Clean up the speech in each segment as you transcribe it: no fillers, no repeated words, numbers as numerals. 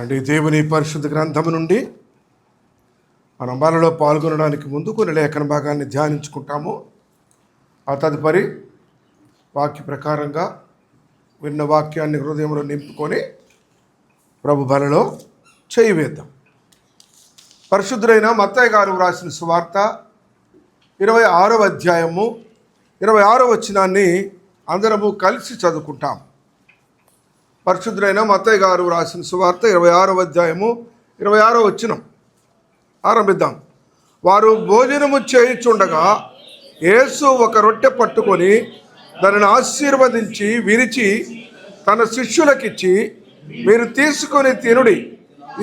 అంటే దేవుని పరిశుద్ధ గ్రంథము నుండి మనం బలలో పాల్గొనడానికి ముందు కొన్ని లేఖన భాగాన్ని ధ్యానించుకుంటాము. ఆ తదుపరి వాక్య ప్రకారంగా విన్న వాక్యాన్ని హృదయంలో నింపుకొని ప్రభు బలలో చేయి వేద్దాం. పరిశుద్ధుడైన మత్తయి గారు వ్రాసిన సువార్త 26వ అధ్యాయము 26వ వచనాన్ని అందరము కలిసి చదువుకుంటాం. పరిశుద్ధుడైన మత్తయి గారు రాసిన సువార్త 26వ అధ్యాయము 26వ వచనం ఆరంభిద్దాం. వారు భోజనము చేయుచుండగా యేసు ఒక రొట్టె పట్టుకొని దానిని ఆశీర్వదించి విరిచి తన శిష్యులకిచ్చి, మీరు తీసుకొని తినుడి,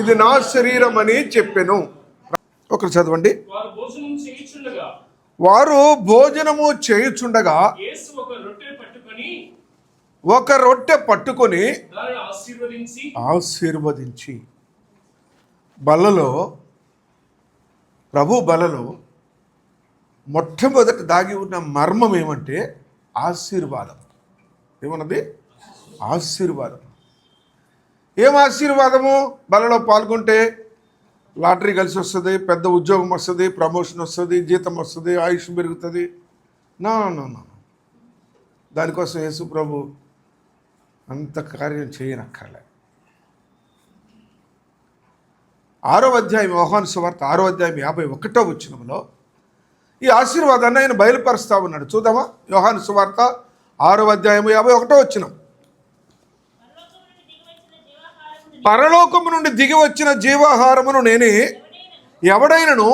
ఇది నా శరీరం అని చెప్పెను. ఒకరు చదవండి. వారు భోజనము చేయుచుండగా ఒక రొట్టె పట్టుకొని ఆశీర్వదించి బలలో, ప్రభు బలలో మొట్టమొదటి దాగి ఉన్న మర్మం ఏమంటే ఆశీర్వాదం. ఏమన్నది? ఆశీర్వాదం. ఏం ఆశీర్వాదము? బలలో పాల్గొంటే లాటరీ కలిసి వస్తుంది, పెద్ద ఉద్యోగం వస్తుంది, ప్రమోషన్ వస్తుంది, జీతం వస్తుంది, ఆయుష్ పెరుగుతుంది. నా దానికోసం యేసు ప్రభు అంత కార్యం చేయనక్కర్లే. 6వ అధ్యాయం యోహాను సువార్త 6వ అధ్యాయం 51వ వచనంలో ఈ ఆశీర్వాదాన్ని ఆయన బయలుపరుస్తా ఉన్నాడు. చూద్దామా? యోహాను సువార్త 6వ అధ్యాయం 51వ వచనం. పరలోకము నుండి దిగి వచ్చిన జీవాహారమును నేనే, ఎవడైనను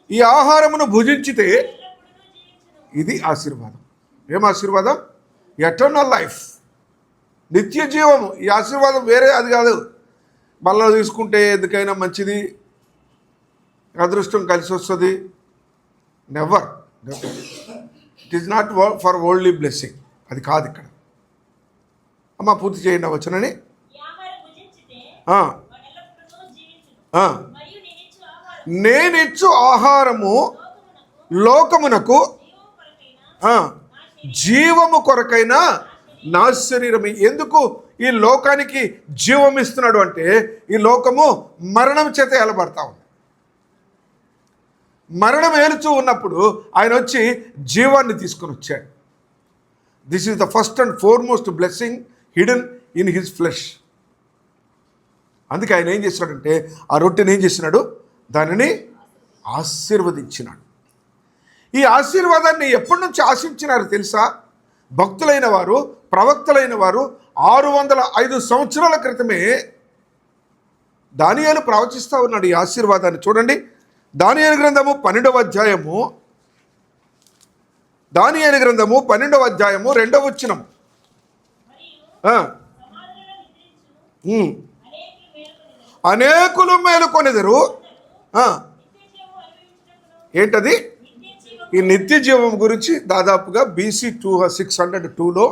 ఈ ఆహారమును భుజించితే, ఇది ఆశీర్వాదం. ఏం ఆశీర్వాదం? ఎటర్నల్ లైఫ్, నిత్య జీవము. ఈ ఆశీర్వాదం వేరే అది కాదు. బల్ల తీసుకుంటే ఎందుకైనా మంచిది, అదృష్టం కలిసి వస్తుంది. Never. It is not for worldly blessing. అది కాదు ఇక్కడ. అమ్మ పూర్తి చేయండి వచ్చనని. నేనిచ్చు ఆహారము లోకమునకు జీవము కొరకైన నా శరీరమే. ఎందుకు ఈ లోకానికి జీవం ఇస్తున్నాడు అంటే, ఈ లోకము మరణం చేత ఏలబడతా ఉంది. మరణం ఏలుచూ ఉన్నప్పుడు ఆయన వచ్చి జీవాన్ని తీసుకొని వచ్చాడు. This is the first and foremost blessing hidden in his flesh. అందుకే ఆయన ఏం చేస్తున్నాడంటే, ఆ రొట్టెని ఏం చేసినాడు? దానిని ఆశీర్వదించినాడు. ఈ ఆశీర్వాదాన్ని ఎప్పటి నుంచి ఆశించినారు తెలుసా? భక్తులైన వారు, ప్రవక్తలైన వారు 605 సంవత్సరాల క్రితమే దానియేలు ప్రవచిస్తూ ఉన్నాడు ఈ ఆశీర్వాదాన్ని. చూడండి, దానియేలు గ్రంథము 12వ అధ్యాయము, దానియేలు గ్రంథము 12వ అధ్యాయము 2వ వచనం. అనేకులు మేలుకొనెదరు. ఏంటది? ఈ నిత్య జీవం గురించి దాదాపుగా BC 602లో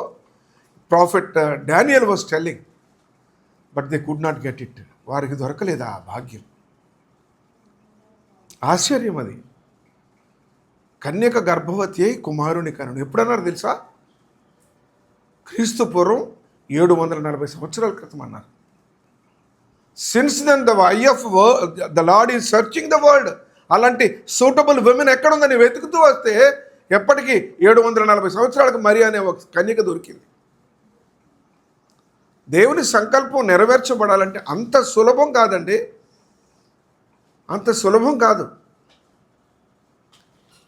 prophet Daniel was telling, but they could not get it. వారికి దొరకలేదు ఆ భాగ్యం. ఆశ్చర్యం అది. కన్యక గర్భవతి అయి కుమారుని కనును. ఎప్పుడన్నారు తెలుసా? క్రీస్తు పూర్వం 740 సంవత్సరాల క్రితం అన్నారు. Since then the eye of the Lord is searching the world. అలాంటి సూటబుల్ విమెన్ ఎక్కడుందని వెతుకుతూ వస్తే ఎప్పటికీ 740 సంవత్సరాలకు మరి అనే ఒక కన్యక దొరికింది. దేవుని సంకల్పం నెరవేర్చబడాలంటే అంత సులభం కాదండి, అంత సులభం కాదు.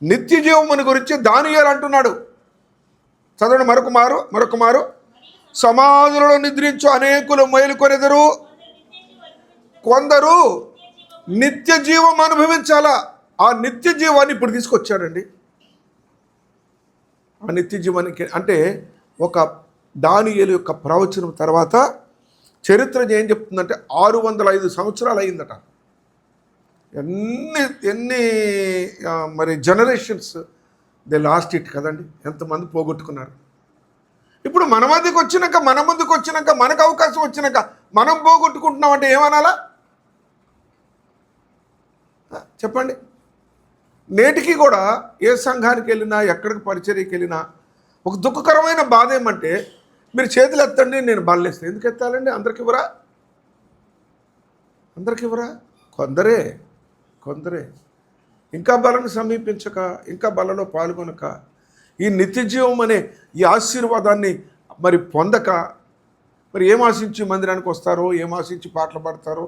నిత్య జీవముని గురించి దానియేలు అంటున్నాడు. చదవండి మరొక మారు. సమాధులలో నిద్రించు అనేకులు మేలుకొనెదరు, కొందరు నిత్య జీవం అనుభవించాలా. ఆ నిత్య జీవాన్ని ఇప్పుడు తీసుకొచ్చాడండి. ఆ నిత్య జీవానికి అంటే ఒక దానియేలు యొక్క ప్రవచనం తర్వాత చరిత్ర ఏం చెప్తుందంటే 605 సంవత్సరాలు అయిందట. ఎన్ని మరి జనరేషన్స్ దే లాస్ట్ ఇట్ కదండి. ఎంతమంది పోగొట్టుకున్నారు. ఇప్పుడు మన ముందుకు వచ్చినాక మనకు అవకాశం వచ్చినాక మనం పోగొట్టుకుంటున్నాం అంటే ఏమనాలా చెప్పండి? నేటికి కూడా ఏ సంఘానికి వెళ్ళినా, ఎక్కడికి పరిచర్యకి వెళ్ళినా ఒక దుఃఖకరమైన బాధ ఏమంటే, మీరు చేతులు ఎత్తండి, నేను బల్లేస్తాను. ఎందుకు ఎత్తాలండి? అందరికి ఇవ్వరా? అందరికి ఇవ్వరా? కొందరే ఇంకా బలను సమీపించక, ఇంకా బలలో పాల్గొనక, ఈ నిత్యజీవం అనే ఈ ఆశీర్వాదాన్ని మరి పొందక, మరి ఏం ఆశించి మందిరానికి వస్తారో, ఏం ఆశించి పాటలు పాడతారో,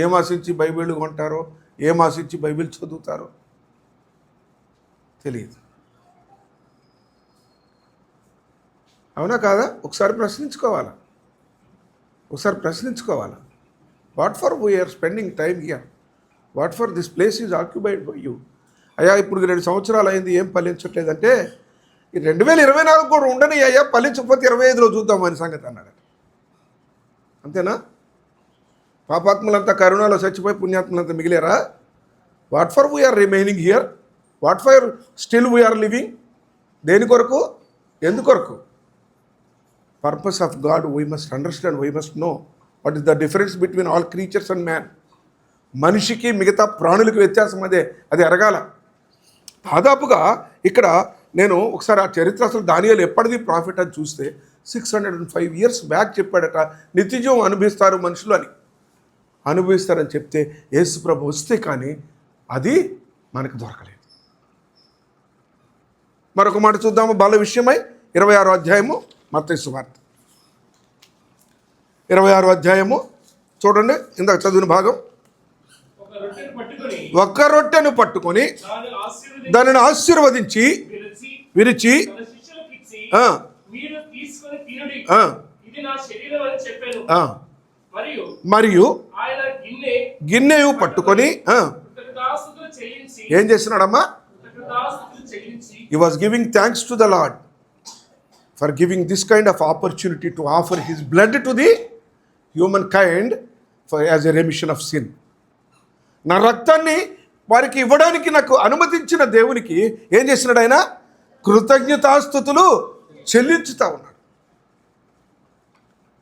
ఏం ఆశించి బైబిల్ కొంటారో, ఏం ఆశించి బైబిల్ చదువుతారో తెలియదు. అవునా కాదా? ఒకసారి ప్రశ్నించుకోవాలా. What for we are spending time here? What for this place is occupied by you? అయ్యా ఇప్పుడు 2 సంవత్సరాలు అయింది, ఏం ఫలించట్లేదంటే, ఈ 2024 కూడా ఉండని అయ్యా, ఫలించకపోతే 25లో చూద్దామని సంగతి అన్నాడు. అంతేనా? పాపాత్ములంతా కరుణలో చచ్చిపోయి పుణ్యాత్ములంతా మిగిలేరా? What for we are remaining here? What for still we are living? దేని కొరకు? ఎందుకొరకు? Purpose of God we must understand, we must know what is the difference between all creatures and man. మనిషికి మిగతా ప్రాణులకు వ్యత్యాసం అది ఎరగాల. దాదాపుగా ఇక్కడ నేను ఒకసారి ఆ చరిత్ర అసలు దానియేలు ఎప్పటిది ప్రాఫిట్ అని చూస్తే 605 years బ్యాక్ చెప్పాడట, నిత్యజీవం అనుభవిస్తారు మనుషులు అని. అనుభవిస్తారని చెప్తే యేసు ప్రభు వస్తే కానీ అది మనకు దొరకలేదు. మరొక మాట చూద్దాము బల విషయమై 26వ అధ్యాయము మత్తయి సువార్త 26వ అధ్యాయము చూడండి, ఇందాక చదివిన భాగం. ఒక్క రొట్టెను పట్టుకొని దానిని ఆశీర్వదించి విరిచి మరియు గిన్నెయు పట్టుకొని ఏం చేస్తున్నాడమ్మా? He was giving thanks to the Lord for giving this kind of opportunity to offer his blood to the humankind as a remission of sin. నా రక్తాన్ని వారికి ఇవ్వడానికి నాకు అనుమతించిన దేవునికి ఏం చేసినాడు ఆయన? కృతజ్ఞతాస్తుతులు చెల్లించుతా ఉన్నాడు.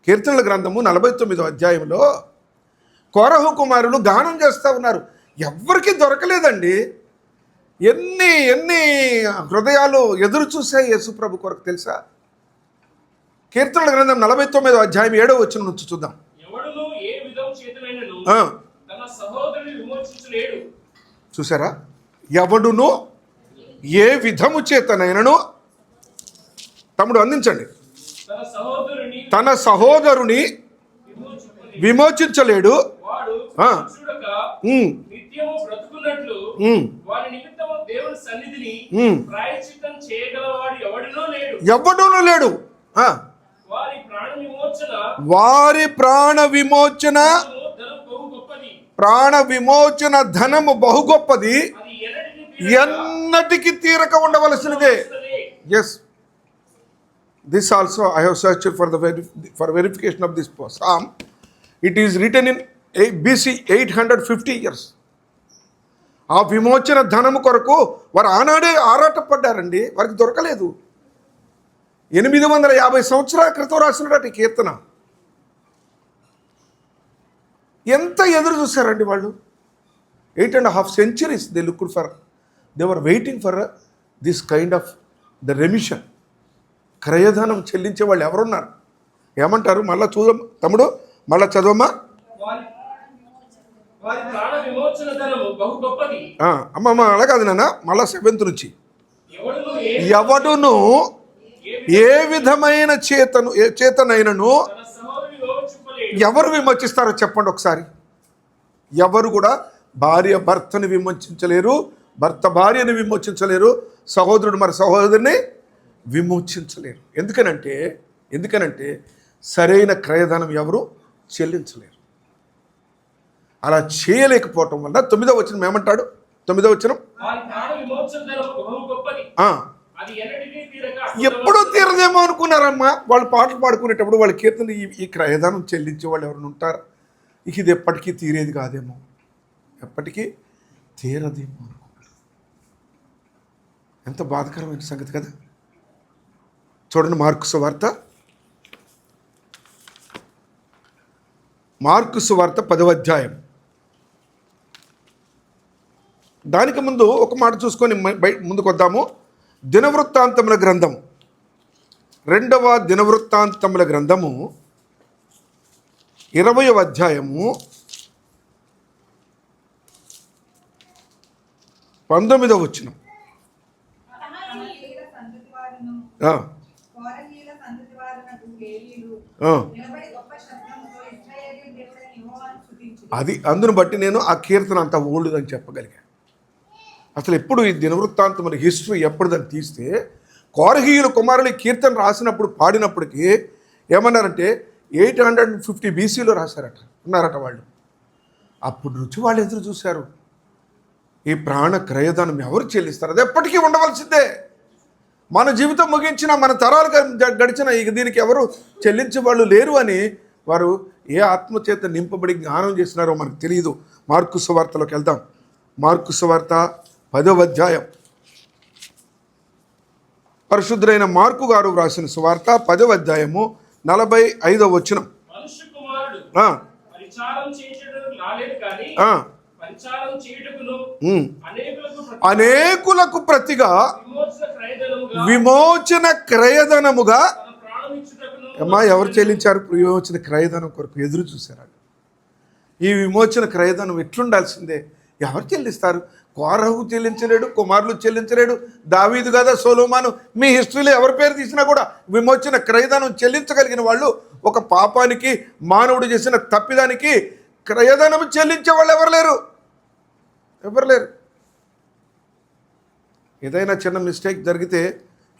కీర్తనల గ్రంథము 49వ అధ్యాయంలో కోరహు కుమారులు గానం చేస్తూ ఉన్నారు. ఎవరికి దొరకలేదండి. ఎన్ని హృదయాలు ఎదురు చూసాయి యేసుప్రభు కొరకు తెలుసా? కీర్తనల గ్రంథం 49వ అధ్యాయం 7వ వచనం నుంచి చూద్దాం. చూసారా? ఎవడును ఏ విధము చేతనైనను, తమ్ముడు అందించండి, తన సహోదరుని విమోచించలేడు. ఎవడును లేడు. వారి ప్రాణ విమోచన ధనము బహు గొప్పది, ఎన్నటికి తీరక ఉండవలసినదే. Yes, this also I have searched for verification of this psalm. It is written in BC 850 years. ఆ విమోచన ధనము కొరకు వారు ఆనాడే ఆరాటపడ్డారండి. వారికి దొరకలేదు. 850 సంవత్సరాల క్రితం రాసినటువంటి కీర్తన. ఎంత ఎదురు చూశారండి వాళ్ళు? 8.5 centuries they looked for, they were waiting for this kind of the remission. క్రయధనం చెల్లించే వాళ్ళు ఎవరున్నారు? ఏమంటారు? మళ్ళా చూద్దాం తమ్ముడు, మళ్ళా చదవమ్మా. అమ్మమ్మ అలా కాదు నాన్న, మళ్ళా 7th నుంచి. ఎవడును ఏ విధమైన చేతనైనను ఎవరు విమోచిస్తారో చెప్పండి ఒకసారి. ఎవరు కూడా భార్య భర్తని విమోచించలేరు, భర్త భార్యని విమోచించలేరు, సహోదరుడు మరి సహోదరుని విమోచించలేరు. ఎందుకనంటే సరైన క్రయధనం ఎవరు చెల్లించలేరు. అలా చేయలేకపోవటం వల్ల 9వ వచనం ఏమంటాడు? 9వ వచనం, ఎప్పుడూ తీరదేమో అనుకున్నారమ్మా. వాళ్ళు పాటలు పాడుకునేటప్పుడు వాళ్ళ కీర్తన ఈ క్రయదానం చెల్లించే వాళ్ళు ఎవరైనా ఉంటారు? ఇది ఎప్పటికీ తీరేది కాదేమో, ఎప్పటికీ తీరదేమో అనుకున్నారు. ఎంత బాధకరమైన సంగతి కదా. చూడండి మార్కు సువార్త 10వ అధ్యాయం. దానికి ముందు ఒక మాట చూసుకొని ముందుకు వద్దాము. దినవృత్తాంతముల గ్రంథము, 2వ దినవృత్తాంతముల గ్రంథము 20వ అధ్యాయము 19వ వచనం. అది అందును బట్టి నేను ఆ కీర్తన అంత ఓల్డ్ అని చెప్పగలిగాను. అసలు ఎప్పుడు ఈ దినవృత్తాంతం మన హిస్టరీ ఎప్పుడుదని తీస్తే కోరహీయుల కుమారులు కీర్తన రాసినప్పుడు పాడినప్పటికీ ఏమన్నారంటే 850 BCలో రాశారట, ఉన్నారట వాళ్ళు. అప్పుడు నుంచి వాళ్ళు ఎదురు చూశారు, ఈ ప్రాణ క్రయదానం ఎవరు చెల్లిస్తారు? అది ఎప్పటికీ ఉండవలసిందే. మన జీవితం ముగించిన, మన తరాలు గడిచిన ఇక దీనికి ఎవరు చెల్లించే వాళ్ళు లేరు అని వారు ఏ ఆత్మచేత నింపబడి జ్ఞానం చేసినారో మనకు తెలియదు. మార్కు సువార్తలోకి వెళ్దాం. మార్కు సువార్త 10వ అధ్యాయం. పరిశుద్ధులైన మార్కు గారు వ్రాసిన సువార్త 10వ అధ్యాయము 45వ వచనం. అనేకులకు ప్రతిగా విమోచన క్రయధనముగా. అమ్మా, ఎవరు చెల్లించారు? విమోచన క్రయధనం కొరకు ఎదురు చూశారు. ఈ విమోచన క్రయధనం ఎట్లుండాల్సిందే. ఎవరు చెల్లిస్తారు? కోరహు చెల్లించలేడు, కుమారులు చెల్లించలేడు, దావీదు కదా, సొలొమోను. మీ హిస్టరీలో ఎవరి పేరు తీసినా కూడా విమోచన క్రయధనం చెల్లించగలిగిన వాళ్ళు, ఒక పాపానికి మానవుడు చేసిన తప్పిదానికి క్రయధనం చెల్లించే వాళ్ళు ఎవరు లేరు. ఏదైనా చిన్న మిస్టేక్ జరిగితే,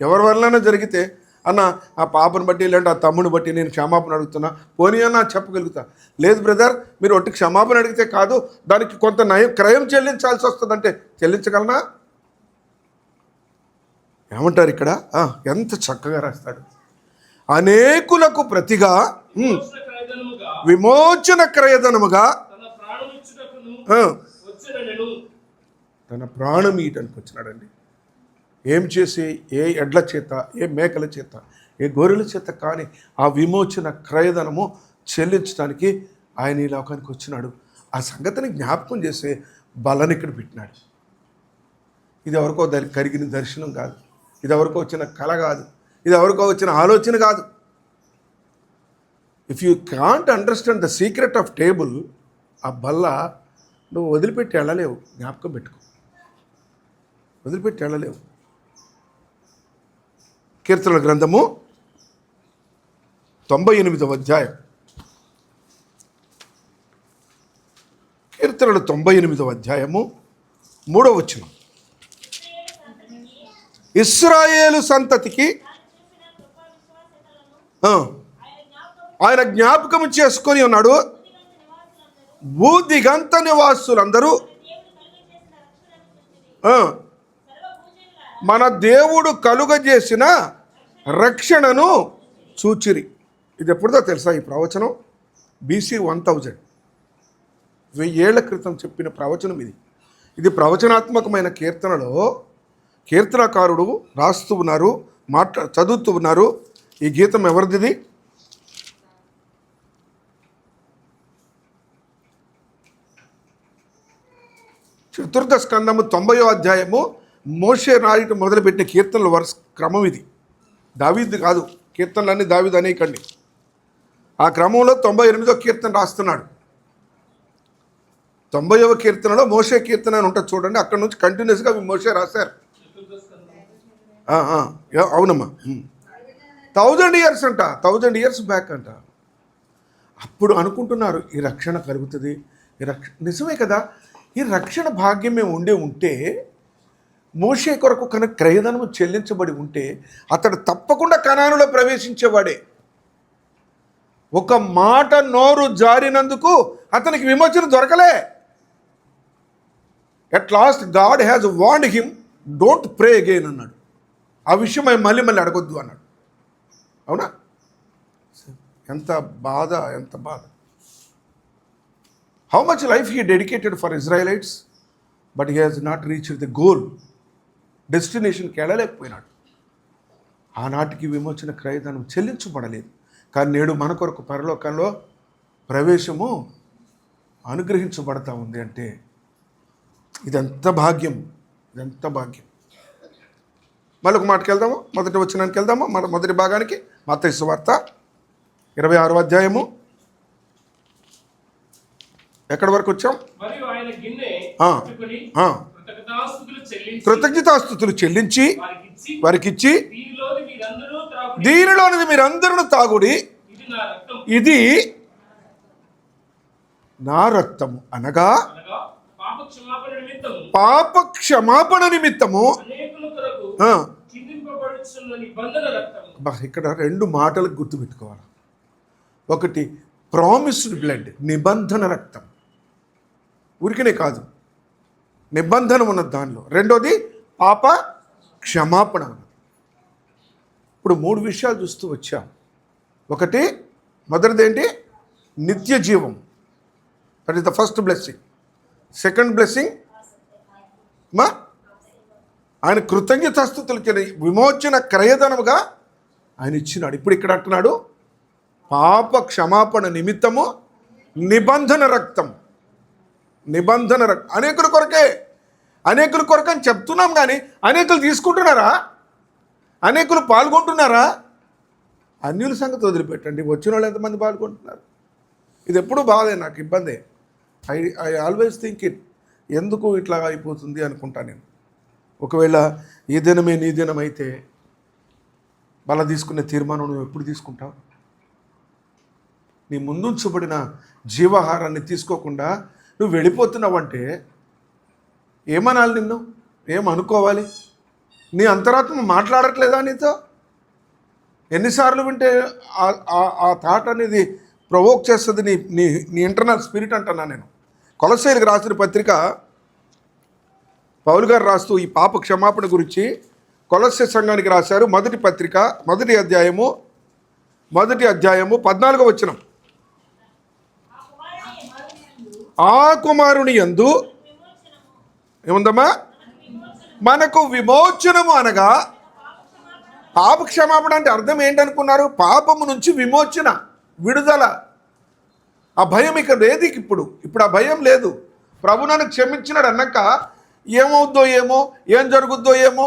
ఎవరి వల్లైనా జరిగితే, అన్న ఆ పాపను బట్టి లేదంటే ఆ తమ్ముని బట్టి నేను క్షమాపణ అడుగుతున్నా, పోనీ అన్న చెప్పగలుగుతా. లేదు బ్రదర్, మీరు ఒట్టి క్షమాపణ అడిగితే కాదు, దానికి కొంత క్రయం చెల్లించాల్సి వస్తుందంటే చెల్లించగలనా? ఏమంటారు ఇక్కడ? ఎంత చక్కగా రాస్తాడు. అనేకులకు ప్రతిగా విమోచన క్రయధనముగా తన ప్రాణం ఈయటానికి వచ్చినాడండి. ఏం చేసి? ఏ ఎడ్ల చేత, ఏ మేకల చేత, ఏ గొర్రెల చేత కానీ ఆ విమోచన క్రయధనము చెల్లించడానికి ఆయన ఈ లోకానికి వచ్చినాడు. ఆ సంగతిని జ్ఞాపకం చేసే బలని ఇక్కడ పెట్టినాడు. ఇది ఎవరికో కరిగిన దర్శనం కాదు, ఇది ఎవరికో వచ్చిన కళ కాదు, ఇది ఎవరికో వచ్చిన ఆలోచన కాదు. If you can't understand the secret of table, ఆ బల్ల నువ్వు వదిలిపెట్టి వెళ్ళలేవు. జ్ఞాపకం పెట్టుకో, వదిలిపెట్టి వెళ్ళలేవు. కీర్తనల గ్రంథము 98వ అధ్యాయం. కీర్తనలు 98వ అధ్యాయము 3వ వచనం. ఇశ్రాయేలు సంతతికి ఆయన జ్ఞాపకం చేసుకొని ఉన్నాడు. భూదిగంత నివాసులందరూ మన దేవుడు కలుగజేసిన రక్షణను చూచిరి. ఇది ఎప్పుడుదో తెలుసా? ఈ ప్రవచనం BC 1000, 1000 ఏళ్ల క్రితం చెప్పిన ప్రవచనం ఇది. ఇది ప్రవచనాత్మకమైన కీర్తనలో కీర్తనకారుడు రాస్తూ ఉన్నారు, చదువుతూ ఉన్నారు. ఈ గీతం ఎవరిది? చతుర్థ స్కందము 90వ అధ్యాయము. మోషే రాయటం మొదలుపెట్టిన కీర్తనల వరుస క్రమం ఇది. దావీదు కాదు, కీర్తనలన్నీ దావీదు అనేకండి. ఆ క్రమంలో 98వ కీర్తన రాస్తున్నాడు. 90వ కీర్తనలో మోషే కీర్తన అని ఉంటుంది చూడండి. అక్కడ నుంచి కంటిన్యూస్గా మోషే రాశారు. అవునమ్మా, 1000 years అంట, 1000 years బ్యాక్ అంట. అప్పుడు అనుకుంటున్నారు ఈ రక్షణ కలుగుతుంది, ఈ నిజమే కదా. ఈ రక్షణ భాగ్యం మేము ఉంటే, మోషే కొరకు కనుక క్రయధనము చెల్లించబడి ఉంటే అతడు తప్పకుండా కనానులో ప్రవేశించేవాడే. ఒక మాట నోరు జారినందుకు అతనికి విమోచన దొరకలే. At last God has warned him, don't pray again అన్నాడు. ఆ విషయం మళ్ళీ అడగొద్దు అన్నాడు. అవునా? ఎంత బాధ, ఎంత బాధ. How much life he dedicated for Israelites, but he has not reached the goal. డెస్టినేషన్కి వెళ్ళలేకపోయినాడు. ఆనాటికి విమోచన క్రయధనం చెల్లించబడలేదు. కానీ నేడు మన కొరకు పరలోకంలో ప్రవేశము అనుగ్రహించబడతా ఉంది. అంటే ఇదంత భాగ్యం, ఇదంత భాగ్యం. మళ్ళీ ఒక మాటకి వెళ్దాము, మొదటి వచనానికి వెళ్దాము. మొదటి భాగానికి మత్తయి సువార్త 26వ అధ్యాయము. ఎక్కడి వరకు వచ్చాం? కృతజ్ఞతాస్తుతులు చెల్లించి వారికిచ్చి దీనిలోనిది మీరందరూ తాగుడి, ఇది నా రక్తము అనగా పాప క్షమాపణ నిమిత్తము. ఇక్కడ రెండు మాటలకు గుర్తుపెట్టుకోవాలి. ఒకటి ప్రామిస్డ్ బ్లడ్, నిబంధన రక్తం, ఊరికనే కాదు, నిబంధన ఉన్నది దానిలో. రెండోది పాప క్షమాపణ ఉన్నది. ఇప్పుడు మూడు విషయాలు చూస్తూ వచ్చాం. ఒకటి, మొదటిది ఏంటి? నిత్య జీవం, that is the first blessing. Second blessing ఆయన కృతజ్ఞతాస్తుతులు విమోచన క్రయధనముగా ఆయన ఇచ్చినాడు. ఇప్పుడు ఇక్కడ అంటున్నాడు పాప క్షమాపణ నిమిత్తము నిబంధన రక్తం. నిబంధన రక్తం అనేకుల కొరకే, అనేకుల కొరకని చెప్తున్నాం, కానీ అనేకులు తీసుకుంటున్నారా? అనేకులు పాల్గొంటున్నారా? అన్యుల సంగతి వదిలిపెట్టండి, వచ్చిన వాళ్ళు ఎంతమంది పాల్గొంటున్నారు? ఇది ఎప్పుడు బాధే, నాకు ఇబ్బందే. ఐ ఆల్వేస్ థింక్ ఇట్, ఎందుకు ఇట్లా అయిపోతుంది అనుకుంటా నేను. ఒకవేళ ఈ దినమే నీ దినం అయితే బల తీసుకునే తీర్మానం నువ్వు ఎప్పుడు తీసుకుంటావు? నీ ముందుంచబడిన జీవాహారాన్ని తీసుకోకుండా నువ్వు వెళ్ళిపోతున్నావంటే ఏమనాలి? నిన్ను ఏమనుకోవాలి? నీ అంతరాత్మ మాట్లాడట్లేదా నీతో? ఎన్నిసార్లు వింటే ఆ థాట్ అనేది ప్రొవోక్ చేస్తుంది నీ నీ నీ ఇంటర్నల్ స్పిరిట్ అంటున్నా నేను. కొలస్సీయులకు రాసిన పత్రిక పౌలు గారు రాస్తూ ఈ పాప క్షమాపణ గురించి కొలస్సీ సంఘానికి రాశారు. మొదటి పత్రిక, మొదటి అధ్యాయము 14వ వచనం. ఆ కుమారుని యందు ఏముందమ్మా? మనకు విమోచనము అనగా. పాప క్షమాపణ అంటే అర్థం ఏంటనుకున్నారు? పాపము నుంచి విమోచన, విడుదల. ఆ భయం ఇక్కడ లేదు. ఇప్పుడు ఆ భయం లేదు. ప్రభు నన్ను క్షమించినాడు అన్నాక ఏమవుద్దో ఏమో, ఏం జరుగుద్దో ఏమో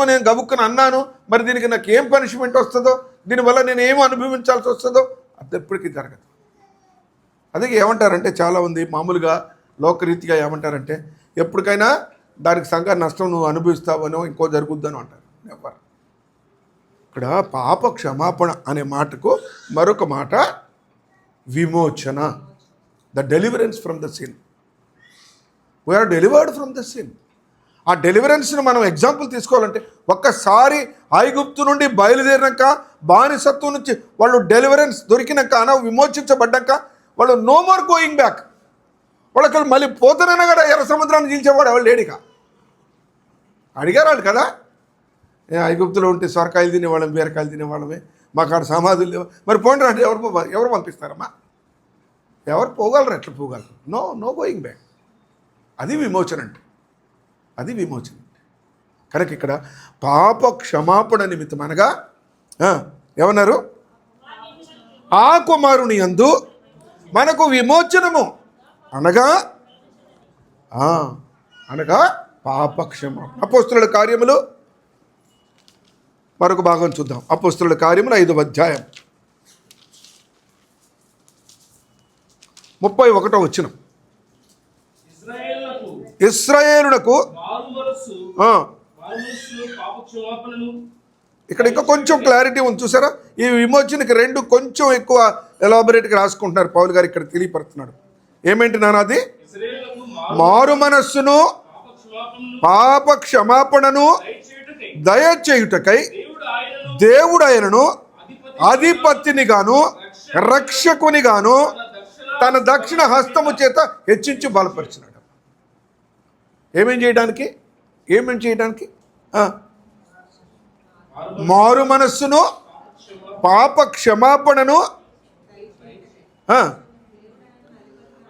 నేను గబుక్కుని అన్నాను, మరి దీనికి నాకు ఏం పనిష్మెంట్ వస్తుందో, దీనివల్ల నేను ఏమో అనుభవించాల్సి వస్తుందో అది ఎప్పటికీ జరగదు. అదే ఏమంటారంటే చాలామంది మామూలుగా లోకరీతిగా ఏమంటారంటే ఎప్పటికైనా దానికి సంఘ నష్టం నువ్వు అనుభవిస్తావనో ఇంకో జరుగుద్దనో అంటారు. ఎవరు ఇక్కడ పాప క్షమాపణ అనే మాటకు మరొక మాట విమోచన, the deliverance from the sin. We're delivered from the sin. ఆ డెలివరెన్స్ని మనం ఎగ్జాంపుల్ తీసుకోవాలంటే ఒక్కసారి ఐగుప్తు నుండి బయలుదేరినాక, బానిసత్వం నుంచి వాళ్ళు డెలివరెన్స్ దొరికినాక, విమోచించబడ్డాక వాళ్ళు నో మోర్ గోయింగ్ బ్యాక్. వాళ్ళకి మళ్ళీ పోతానన్నా కూడా ఎర్ర సముద్రాన్ని చీల్చేవాడు ఎవరు లేడిగా. అడిగారు వాళ్ళు కదా, ఐగుప్తులో ఉంటే సొరకాయలు తినేవాళ్ళం, బీరకాయలు తినేవాళ్ళమే, మాకు ఆడ సమాధులు లేవు, మరి పోండి అంటే ఎవరు పంపిస్తారమ్మా? ఎవరు పోగలరు? ఎట్లా పోగలరు? No going back. అది విమోచన అంటే, అది విమోచన. కనుక ఇక్కడ పాప క్షమాపణ నిమిత్తం అనగా ఏమన్నారు? ఆ కుమారుని యందు మనకు విమోచనము అనగా పాప క్షమాపణ. అపోస్తుల కార్యములు మరొక భాగం చూద్దాం. అపోస్తుల కార్యములు 5వ అధ్యాయం 31వ వచనం. ఇశ్రాయేలునకు ఇక్కడ ఇంకా కొంచెం క్లారిటీ ఉంది చూసారా? ఈ విమోచనకి రెండు కొంచెం ఎక్కువ ఎలాబొరేట్గా రాసుకుంటున్నారు పౌలు గారు. ఇక్కడ తెలియపరుస్తున్నాడు ఏమేంటి నానాది? మారు మనస్సును, పాప క్షమాపణను దయచేయుటకై దేవుడు ఆయనను అధిపతిని గాను రక్షకుని గాను తన దక్షిణ హస్తము చేత హెచ్చించి బలపరిచినాడు. ఏమేం చేయడానికి? మారు మనస్సును, పాప క్షమాపణను,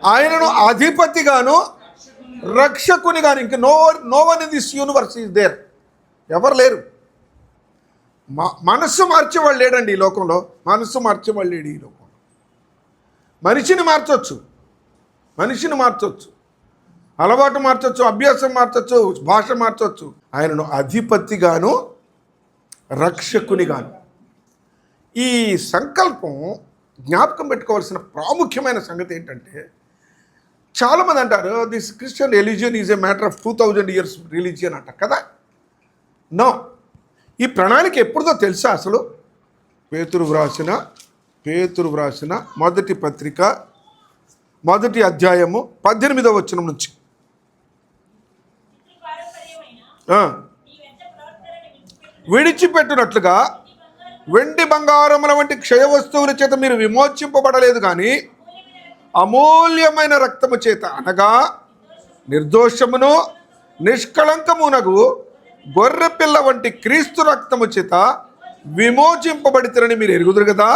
ఆయనను అధిపతిగాను రక్షకుని గాను. ఇంక no one in this universe is there. ఎవరు లేరు. మనస్సు మార్చేవాళ్ళు లేడండి ఈ లోకంలో. మనస్సు మార్చేవాళ్ళు లేడు ఈ లోకంలో. మనిషిని మార్చవచ్చు, అలవాటు మార్చవచ్చు, అభ్యాసం మార్చవచ్చు, భాష మార్చవచ్చు. ఆయనను అధిపతిగాను రక్షకునిగాను. ఈ సంకల్పం జ్ఞాపకం పెట్టుకోవాల్సిన ప్రాముఖ్యమైన సంగతి ఏంటంటే చాలామంది అంటారు this Christian religion is a matter of 2000 years religion అంట కదా. నో, ఈ ప్రణాళిక ఎప్పుడుదో తెలుసా అసలు? పేతురు వ్రాసిన మొదటి పత్రిక 1వ అధ్యాయము 18వ వచనం నుంచి. విడిచిపెట్టినట్లుగా వెండి బంగారముల వంటి క్షయ వస్తువుల చేత మీరు విమోచింపబడలేదు, కానీ అమూల్యమైన రక్తము చేత, అనగా నిర్దోషమును నిష్కళంకమునగు గొర్రె పిల్ల వంటి క్రీస్తు రక్తము చేత విమోచింపబడితేనని మీరు ఎరుగుదురు కదా.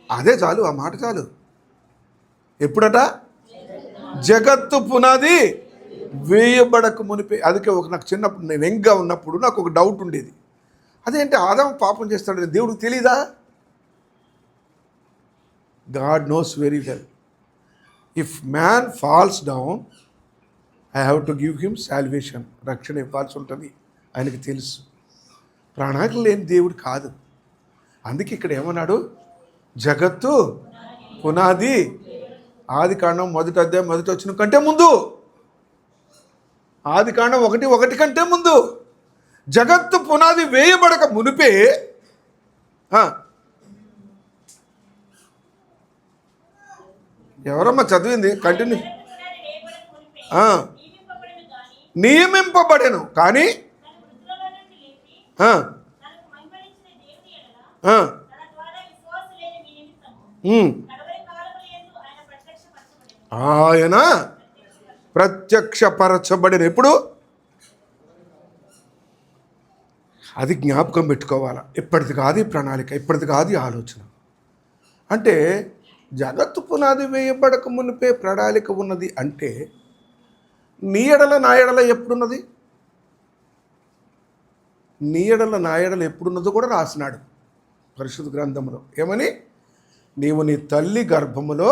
అదే చాలు, ఆ మాట చాలు. ఎప్పుడట? జగత్తు పునాది వేయబడక మునిపే. అందుకే నాకు చిన్నప్పుడు, నేను యంగ్గా ఉన్నప్పుడు నాకు ఒక డౌట్ ఉండేది. అదేంటి ఆదాము పాపం చేస్తాడు దేవుడికి తెలీదా? God knows very well. If man falls down, I have to give him salvation. రక్షణ ఇవ్వాల్సి ఉంటుంది, ఆయనకి తెలుసు. ప్రణాళిక లేని దేవుడు కాదు. అందుకే ఇక్కడ ఏమన్నాడు? జగత్తు పునాది, ఆదికాండం 1వ అధ్యాయం 1వ వచనం కంటే ముందు, ఆదికాండం 1:1 కంటే ముందు, జగత్తు పునాది వేయబడక మునిపే ఎవరమ్మా చదివింది? కంటిన్యూ. నియమింపబడెను కానీ ఆయన ప్రత్యక్షపరచబడిన. ఎప్పుడు? అది జ్ఞాపకం పెట్టుకోవాలా. ఇప్పటిది కాదు ఈ ప్రణాళిక, ఇప్పటిది కాదు ఈ ఆలోచన. అంటే జగత్తు పునాది వేయబడక మునిపే ప్రణాళిక ఉన్నది అంటే, నీ ఎడల నా ఎడల ఎప్పుడున్నది? నీ ఎడల నా ఎడల ఎప్పుడున్నదో కూడా రాసినాడు పరిశుద్ధ గ్రంథంలో. ఏమని? నీవు నీ తల్లి గర్భములో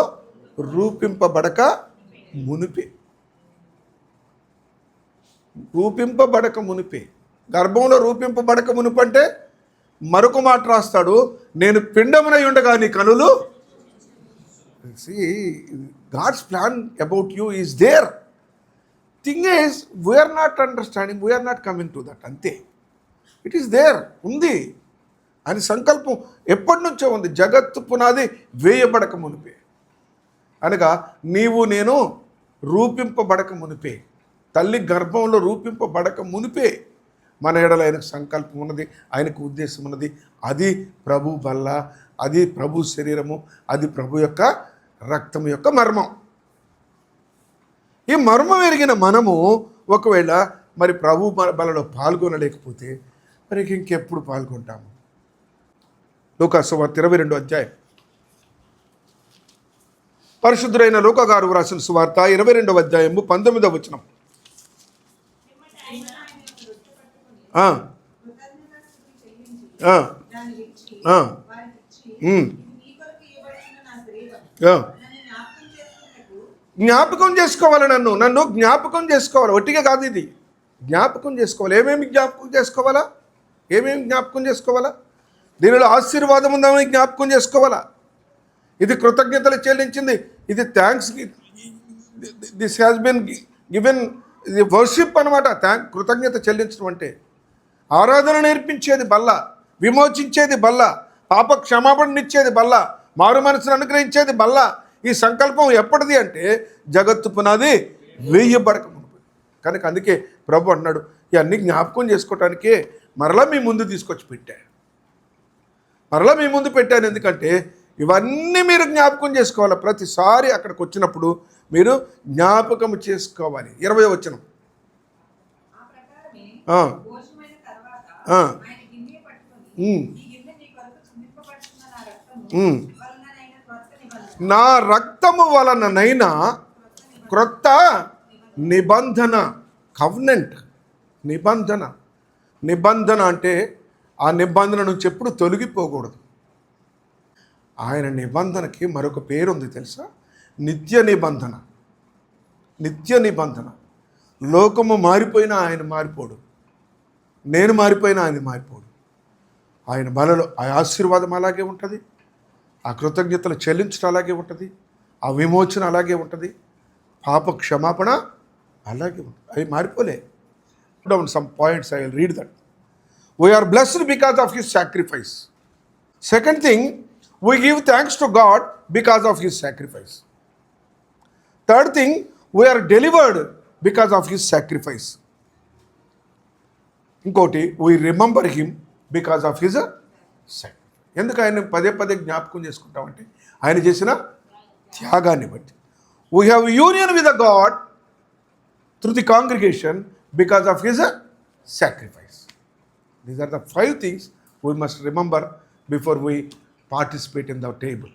రూపింపబడక మునిపే. రూపింపబడక మునిపే, గర్భంలో రూపింపబడక మునిపంటే మరొక మాట రాస్తాడు, నేను పిండమునై ఉండగా నీ కనులు. God's plan about you is there. Thing is we're not understanding, we're not coming to that. అంతే, ఇట్ ఈస్ దేర్, ఉంది అని సంకల్పం ఎప్పటి నుంచో ఉంది. జగత్తు పునాది వేయబడక మునిపే, అనగా నీవు నేను రూపింపబడక మునిపే, తల్లి గర్భంలో రూపింపబడక మునిపే మన ఎడల ఆయనకు సంకల్పం ఉన్నది, ఆయనకు ఉద్దేశం ఉన్నది. అది ప్రభు వల్ల, అది ప్రభు శరీరము, అది ప్రభు యొక్క రక్తం యొక్క మర్మం. ఈ మర్మం ఎరిగిన మనము ఒకవేళ మరి ప్రభు బలలో పాల్గొనలేకపోతే మరి ఇంకెప్పుడు పాల్గొంటాము? లూకా సువార్త 22వ అధ్యాయం. పరిశుద్ధుడైన లూకా గారు వ్రాసిన సువార్త 22వ అధ్యాయము 19వ వచనం. జ్ఞాపకం చేసుకోవాలి, నన్ను జ్ఞాపకం చేసుకోవాలి. ఒట్టిగా కాదు, ఇది జ్ఞాపకం చేసుకోవాలి. ఏమేమి జ్ఞాపకం చేసుకోవాలా? జ్ఞాపకం చేసుకోవాలా? దీనిలో ఆశీర్వాదం ఉందామని జ్ఞాపకం చేసుకోవాలా? ఇది కృతజ్ఞతలు చెల్లించింది, ఇది thanks, this has been given, ఇది వర్షిప్ అనమాట. కృతజ్ఞత చెల్లించడం అంటే ఆరాధన నేర్పించేది బల్ల, విమోచించేది బల్ల, పాప క్షమాపణనిచ్చేది బల్ల, మారు మనసును అనుగ్రహించేది బల్ల. ఈ సంకల్పం ఎప్పటిది అంటే జగత్తు పునాది వేయబడక మునుపు. కనుక అందుకే ప్రభు అన్నాడు, ఇవన్నీ జ్ఞాపకం చేసుకోవటానికే మరలా మీ ముందు తీసుకొచ్చి పెట్టాను. మరలా మీ ముందు పెట్టాను ఎందుకంటే ఇవన్నీ మీరు జ్ఞాపకం చేసుకోవాలి. ప్రతిసారి అక్కడికి వచ్చినప్పుడు మీరు జ్ఞాపకం చేసుకోవాలి. 20వ వచనం. నా రక్తము వలననైనా క్రొత్త నిబంధన, కవెనెంట్, నిబంధన అంటే ఆ నిబంధన నుంచి ఎప్పుడు తొలగిపోకూడదు. ఆయన నిబంధనకి మరొక పేరు ఉంది తెలుసా? నిత్య నిబంధన. లోకము మారిపోయినా ఆయన మారిపోడు, నేను మారిపోయినా ఆయన మారిపోడు. ఆయన బలలో ఆ ఆశీర్వాదం అలాగే ఉంటుంది, ఆ కృతజ్ఞతలు చెల్లించడం అలాగే ఉంటుంది. ఆ విమోచన అలాగే ఉంటుంది, పాప క్షమాపణ అలాగే ఉంటుంది. అవి మారిపోలే. Down some points, I will read that. We are blessed because of his sacrifice. Second thing, we give thanks to God because of his sacrifice. Third thing, we are delivered because of his sacrifice. ఇంకోటి, we remember him because of his sacrifice. ఎందుకు ఆయన పదే పదే జ్ఞాపకం చేసుకుంటామంటే ఆయన చేసిన త్యాగాన్ని బట్టి. We have union with the God through the congregation because of his sacrifice. These are the 5 things we must remember before we participate in the table.